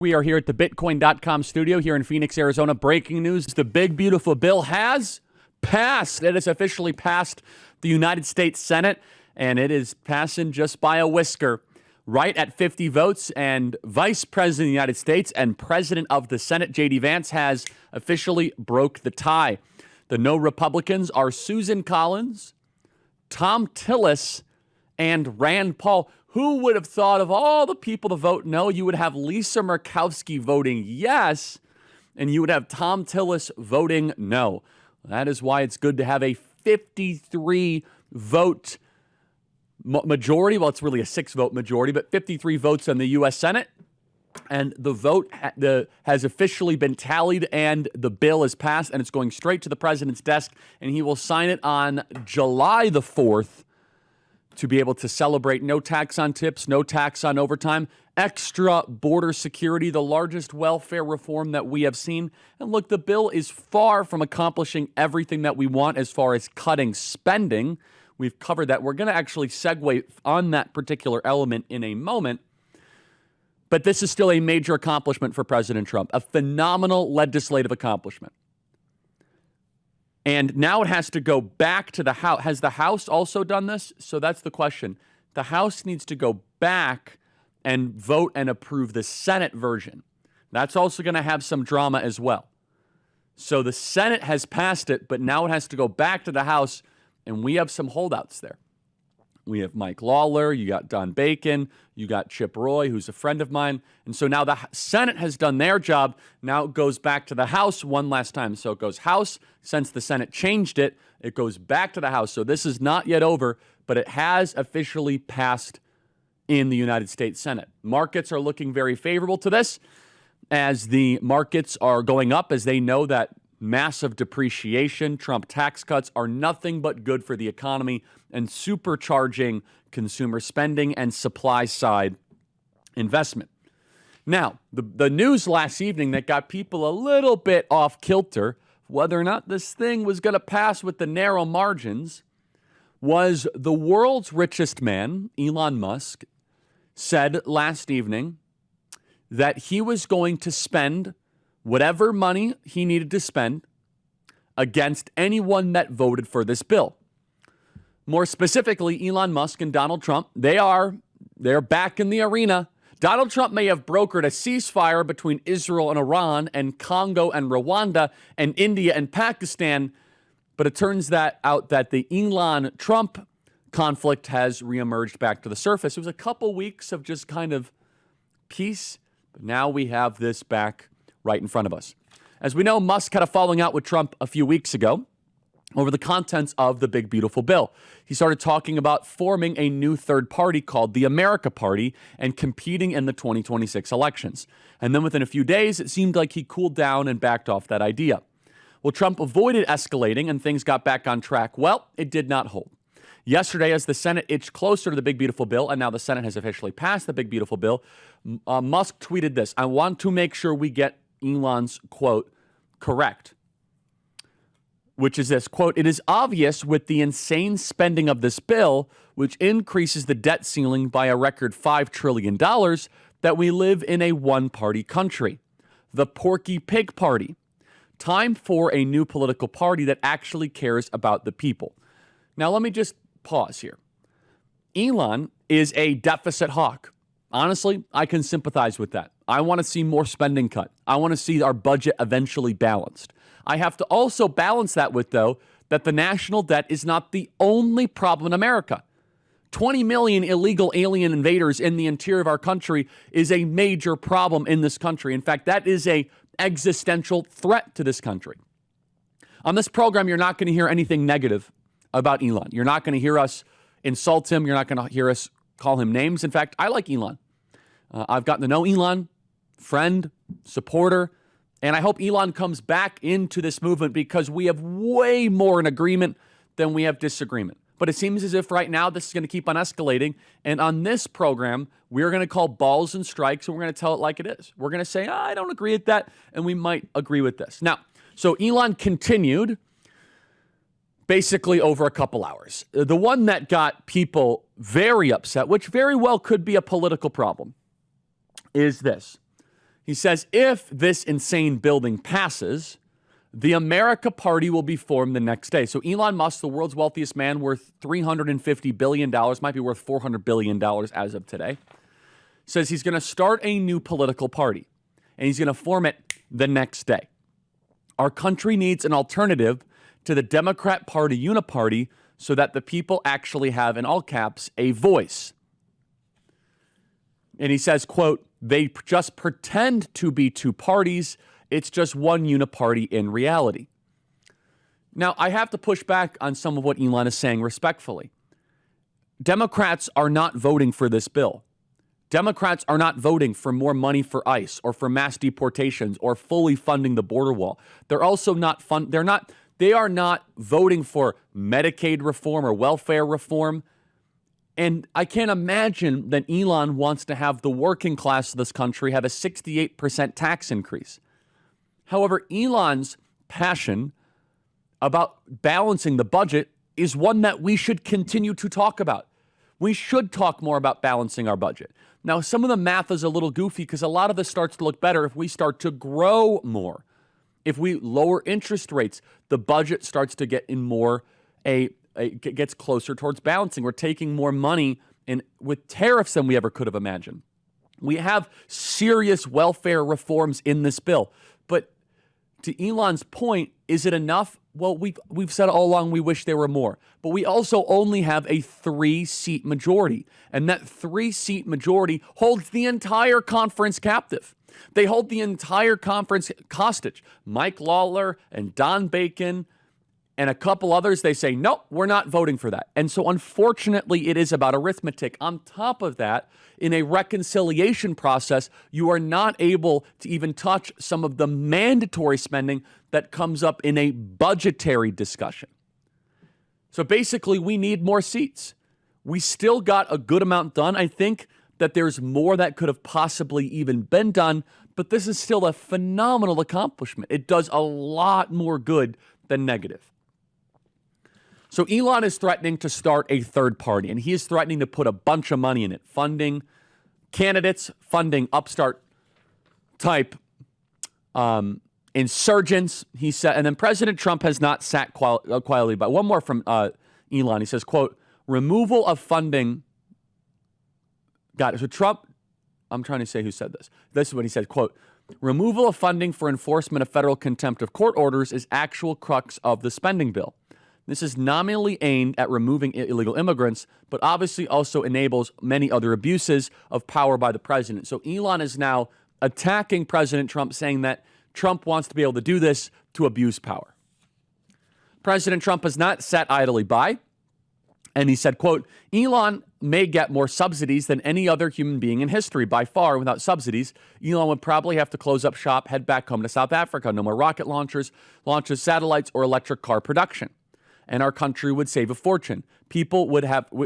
We are here at the Bitcoin.com studio here in Phoenix, Arizona. Breaking news, the big, beautiful bill has passed. It has officially passed the United States Senate, and it is passing just by a whisker, right at 50 votes. And Vice President of the United States and President of the Senate, J.D. Vance, has officially broke the tie. The no Republicans are Susan Collins, Tom Tillis, and Rand Paul. Who would have thought of all the people to vote no? You would have Lisa Murkowski voting yes, and you would have Tom Tillis voting no. That is why it's good to have a 53-vote majority. Well, it's really a 6-vote majority, but 53 votes in the U.S. Senate. And the vote has officially been tallied, and the bill is passed, and it's going straight to the president's desk, and he will sign it on July the 4th. To be able to celebrate no tax on tips, no tax on overtime, extra border security, the largest welfare reform that we have seen. And look, the bill is far from accomplishing everything that we want as far as cutting spending. We've covered that. We're going to actually segue on that particular element in a moment. But this is still a major accomplishment for President Trump, a phenomenal legislative accomplishment. And now it has to go back to the House. Has the House also done this? So that's the question. The House needs to go back and vote and approve the Senate version. That's also going to have some drama as well. So the Senate has passed it, but now it has to go back to the House, and we have some holdouts there. We have Mike Lawler, you got Don Bacon, you got Chip Roy, who's a friend of mine. And so now the Senate has done their job. Now it goes back to the House one last time. So it goes House. Since the Senate changed it, it goes back to the House. So this is not yet over, but it has officially passed in the United States Senate. Markets are looking very favorable to this as the markets are going up, as they know that massive depreciation, Trump tax cuts are nothing but good for the economy and supercharging consumer spending and supply side investment. Now, the news last evening that got people a little bit off kilter, whether or not this thing was going to pass with the narrow margins, was the world's richest man, Elon Musk, said last evening that he was going to spend whatever money he needed to spend against anyone that voted for this bill. More specifically, Elon Musk and Donald Trump, they're back in the arena. Donald Trump may have brokered a ceasefire between Israel and Iran and Congo and Rwanda and India and Pakistan, but it turns out that the Elon-Trump conflict has reemerged back to the surface. It was a couple weeks of just kind of peace, but now we have this back right in front of us. As we know, Musk had a falling out with Trump a few weeks ago over the contents of the big, beautiful bill. He started talking about forming a new third party called the America Party and competing in the 2026 elections. And then within a few days, it seemed like he cooled down and backed off that idea. Well, Trump avoided escalating and things got back on track. Well, it did not hold. Yesterday, as the Senate inched closer to the big, beautiful bill, and now the Senate has officially passed the big, beautiful bill, Musk tweeted this: "I want to make sure we get Elon's quote correct," which is this quote, "It is obvious with the insane spending of this bill, which increases the debt ceiling by a record $5 trillion, that we live in a one-party country, the Porky Pig Party. Time for a new political party that actually cares about the people." Now, let me just pause here. Elon is a deficit hawk. Honestly, I can sympathize with that. I want to see more spending cut. I want to see our budget eventually balanced. I have to also balance that with, though, that the national debt is not the only problem in America. 20 million illegal alien invaders in the interior of our country is a major problem in this country. In fact, that is an existential threat to this country. On this program, you're not going to hear anything negative about Elon. You're not going to hear us insult him. You're not going to hear us call him names. In fact, I like Elon. I've gotten to know Elon, friend, supporter, and I hope Elon comes back into this movement because we have way more in agreement than we have disagreement. But it seems as if right now this is going to keep on escalating. And on this program, we're going to call balls and strikes, and we're going to tell it like it is. We're going to say, I don't agree with that, and we might agree with this. Now, so Elon continued basically over a couple hours. The one that got people very upset, which very well could be a political problem, is this. He says, if this insane building passes, the America Party will be formed the next day. So Elon Musk, the world's wealthiest man, worth $350 billion, might be worth $400 billion as of today, says he's going to start a new political party, and he's going to form it the next day. Our country needs an alternative to the Democrat Party uniparty so that the people actually have, in all caps, a voice. And he says, quote, they just pretend to be two parties. It's just one uniparty in reality. Now, I have to push back on some of what Elon is saying respectfully. Democrats are not voting for this bill. Democrats are not voting for more money for ICE or for mass deportations or fully funding the border wall. They're also not they are not voting for Medicaid reform or welfare reform. And I can't imagine that Elon wants to have the working class of this country have a 68% tax increase. However, Elon's passion about balancing the budget is one that we should continue to talk about. We should talk more about balancing our budget. Now, some of the math is a little goofy because a lot of this starts to look better if we start to grow more. If we lower interest rates, the budget starts to get in more gets closer towards balancing. We're taking more money in with tariffs than we ever could have imagined. We have serious welfare reforms in this bill. But to Elon's point, is it enough? Well, we've said all along we wish there were more. But we also only have a 3-seat majority. And that 3-seat majority holds the entire conference captive. They hold the entire conference hostage. Mike Lawler and Don Bacon and a couple others, they say, nope, we're not voting for that. And so unfortunately, it is about arithmetic. On top of that, in a reconciliation process, you are not able to even touch some of the mandatory spending that comes up in a budgetary discussion. So basically, we need more seats. We still got a good amount done. I think that there's more that could have possibly even been done, but this is still a phenomenal accomplishment. It does a lot more good than negative. So Elon is threatening to start a third party, and he is threatening to put a bunch of money in it, funding candidates, funding upstart type insurgents, he said. And then President Trump has not sat quietly by. One more from Elon. He says, quote, removal of funding. Got it. So Trump, I'm trying to say who said this. This is what he said, quote, removal of funding for enforcement of federal contempt of court orders is actual crux of the spending bill. This is nominally aimed at removing illegal immigrants, but obviously also enables many other abuses of power by the president. So Elon is now attacking President Trump, saying that Trump wants to be able to do this to abuse power. President Trump has not sat idly by, and he said, quote, Elon may get more subsidies than any other human being in history. By far, without subsidies, Elon would probably have to close up shop, head back home to South Africa. No more rocket launches, satellites, or electric car production. And our country would save a fortune. Perhaps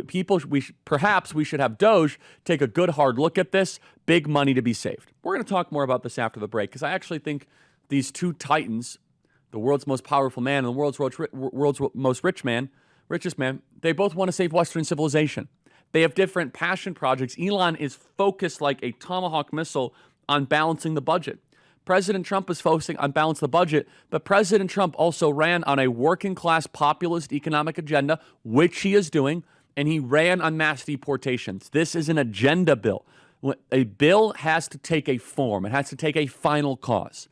we should have Doge take a good hard look at this. Big money to be saved. We're going to talk more about this after the break because I actually think these two titans, the world's most powerful man and the world's most richest man, they both want to save Western civilization. They have different passion projects. Elon is focused like a Tomahawk missile on balancing the budget. President Trump is focusing on balance the budget, but President Trump also ran on a working-class populist economic agenda, which he is doing, and he ran on mass deportations. This is an agenda bill. A bill has to take a form. It has to take a final cause.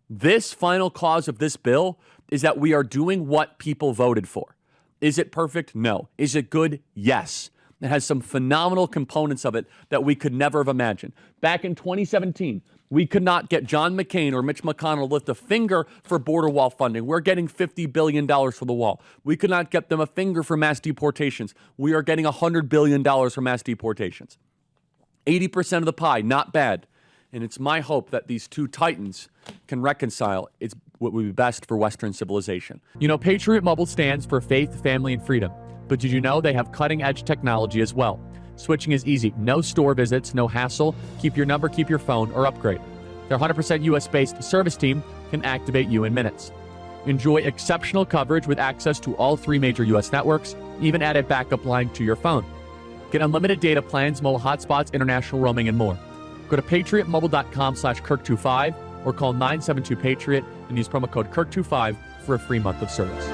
This final cause of this bill is that we are doing what people voted for. Is it perfect? No. Is it good? Yes. It has some phenomenal components of it that we could never have imagined. Back in 2017, we could not get John McCain or Mitch McConnell to lift a finger for border wall funding. We're getting $50 billion for the wall. We could not get them a finger for mass deportations. We are getting $100 billion for mass deportations. 80% of the pie, not bad. And it's my hope that these two titans can reconcile. It's what would be best for Western civilization. You know, Patriot Mobile stands for faith, family, and freedom. But did you know they have cutting-edge technology as well? Switching is easy. No store visits, no hassle. Keep your number, keep your phone, or upgrade. Their 100% US-based service team can activate you in minutes. Enjoy exceptional coverage with access to all 3 major US networks, even add a backup line to your phone. Get unlimited data plans, mobile hotspots, international roaming, and more. Go to patriotmobile.com/Kirk25 or call 972-PATRIOT and use promo code Kirk25 for a free month of service.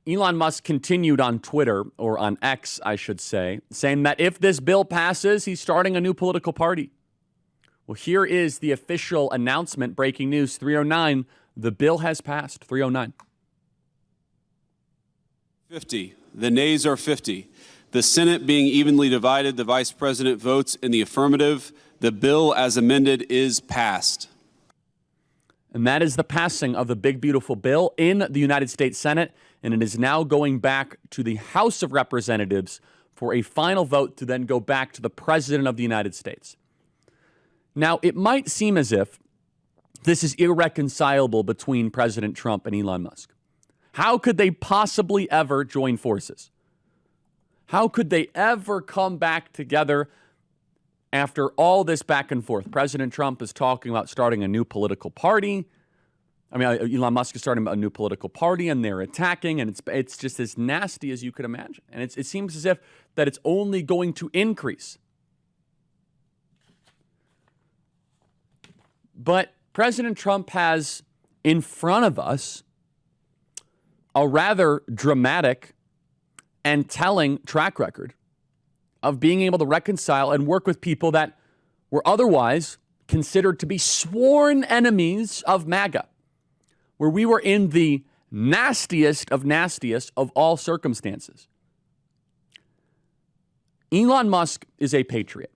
Elon Musk continued on Twitter, or on X, I should say, saying that if this bill passes, he's starting a new political party. Well, here is the official announcement. Breaking news, 309. The bill has passed. 309. 50. The nays are 50. The Senate being evenly divided, the Vice President votes in the affirmative. The bill as amended is passed. And that is the passing of the big, beautiful bill in the United States Senate. And it is now going back to the House of Representatives for a final vote to then go back to the President of the United States. Now, it might seem as if this is irreconcilable between President Trump and Elon Musk. How could they possibly ever join forces? How could they ever come back together after all this back and forth? President Trump is talking about starting a new political party. Elon Musk is starting a new political party, and they're attacking, and it's just as nasty as you could imagine. And it seems as if that it's only going to increase. But President Trump has in front of us a rather dramatic and telling track record of being able to reconcile and work with people that were otherwise considered to be sworn enemies of MAGA, where we were in the nastiest of all circumstances. Elon Musk is a patriot.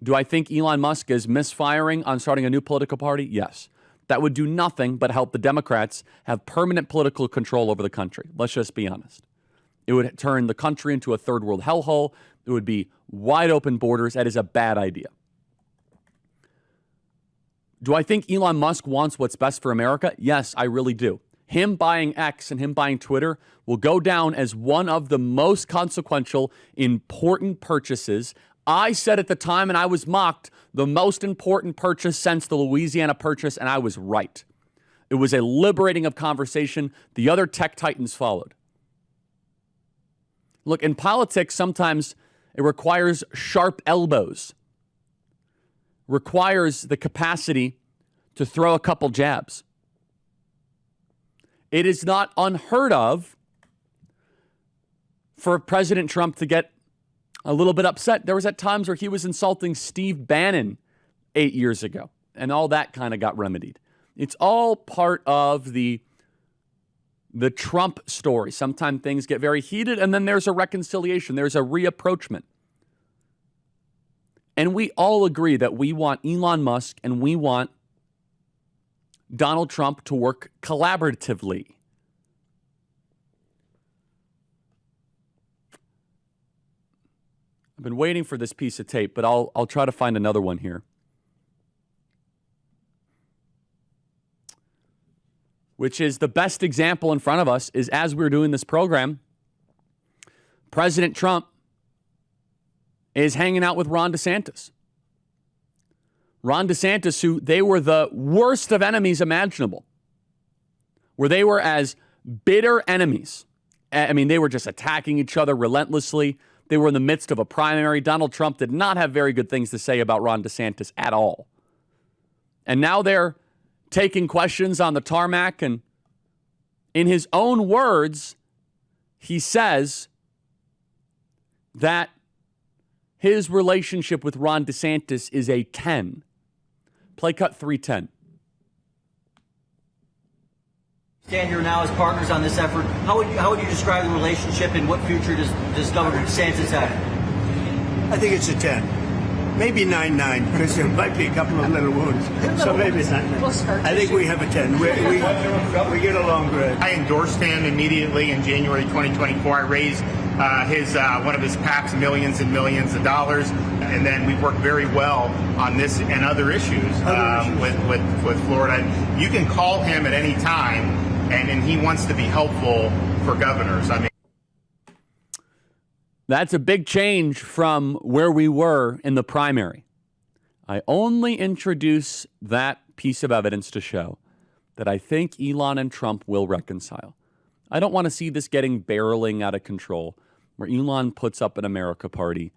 Do I think Elon Musk is misfiring on starting a new political party? Yes. That would do nothing but help the Democrats have permanent political control over the country. Let's just be honest. It would turn the country into a third world hellhole. It would be wide open borders. That is a bad idea. Do I think Elon Musk wants what's best for America? Yes, I really do. Him buying X and him buying Twitter will go down as one of the most consequential, important purchases. I said at the time, and I was mocked, the most important purchase since the Louisiana Purchase, and I was right. It was a liberating of conversation. The other tech titans followed. Look, in politics, sometimes it requires sharp elbows, requires the capacity to throw a couple jabs. It is not unheard of for President Trump to get a little bit upset. There was at times where he was insulting Steve Bannon 8 years ago, and all that kind of got remedied. It's all part of the Trump story. Sometimes things get very heated, and then there's a reconciliation. There's a reapproachment. And we all agree that we want Elon Musk and we want Donald Trump to work collaboratively. I've been waiting for this piece of tape, but I'll try to find another one here. Which is the best example in front of us is as we're doing this program, President Trump is hanging out with Ron DeSantis. Ron DeSantis, who they were the worst of enemies imaginable, where they were as bitter enemies. I mean, they were just attacking each other relentlessly. They were in the midst of a primary. Donald Trump did not have very good things to say about Ron DeSantis at all. And now they're taking questions on the tarmac, and in his own words, he says that his relationship with Ron DeSantis is a 10. Play cut 310. Stand here now as partners on this effort. How would you describe the relationship, and what future does Governor DeSantis have? I think it's a 10. Maybe 9-9, because there might be a couple of little wounds. So maybe it's 9-9. I think we have a 10. We get along good. I endorsed him immediately in January 2024. I raised one of his PACs millions and millions of dollars, and then we've worked very well on this and other issues, with Florida. You can call him at any time, and he wants to be helpful for governors. I mean, that's a big change from where we were in the primary. I only introduce that piece of evidence to show that I think Elon and Trump will reconcile. I don't want to see this getting barreling out of control where Elon puts up an America party.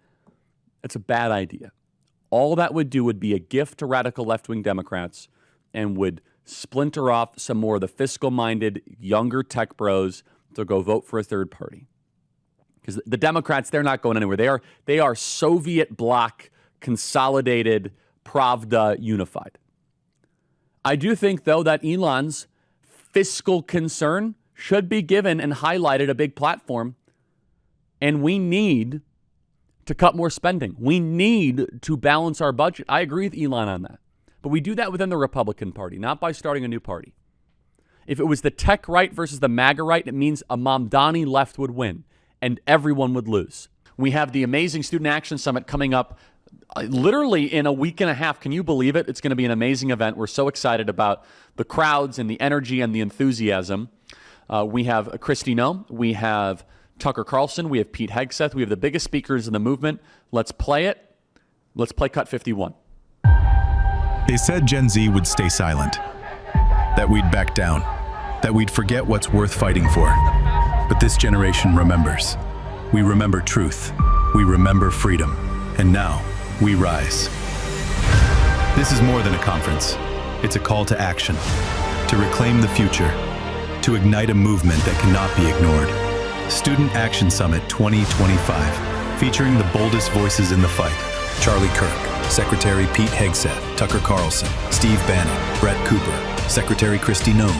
It's a bad idea. All that would do would be a gift to radical left-wing Democrats and would splinter off some more of the fiscal-minded, younger tech bros to go vote for a third party. Because the Democrats, they're not going anywhere. They are Soviet bloc, consolidated, Pravda unified. I do think, though, that Elon's fiscal concern should be given and highlighted a big platform. And we need to cut more spending. We need to balance our budget. I agree with Elon on that. But we do that within the Republican Party, not by starting a new party. If it was the tech right versus the MAGA right, it means a Mamdani left would win and everyone would lose. We have the amazing Student Action Summit coming up literally in a week and a half. Can you believe it? It's going to be an amazing event. We're so excited about the crowds and the energy and the enthusiasm. We have Kristi Noem. We have Tucker Carlson. We have Pete Hegseth. We have the biggest speakers in the movement. Let's play it. Let's play Cut 51. They said Gen Z would stay silent, that we'd back down, that we'd forget what's worth fighting for. But this generation remembers. We remember truth. We remember freedom. And now, we rise. This is more than a conference. It's a call to action, to reclaim the future, to ignite a movement that cannot be ignored. Student Action Summit 2025, featuring the boldest voices in the fight. Charlie Kirk, Secretary Pete Hegseth, Tucker Carlson, Steve Bannon, Brett Cooper, Secretary Kristi Noem,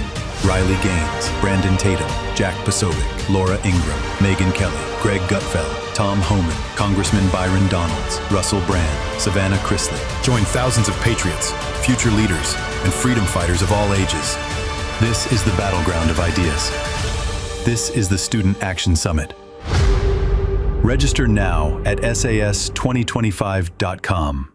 Riley Gaines, Brandon Tatum, Jack Posobiec, Laura Ingraham, Megyn Kelly, Greg Gutfeld, Tom Homan, Congressman Byron Donalds, Russell Brand, Savannah Chrisley. Join thousands of patriots, future leaders, and freedom fighters of all ages. This is the battleground of ideas. This is the Student Action Summit. Register now at sas2025.com.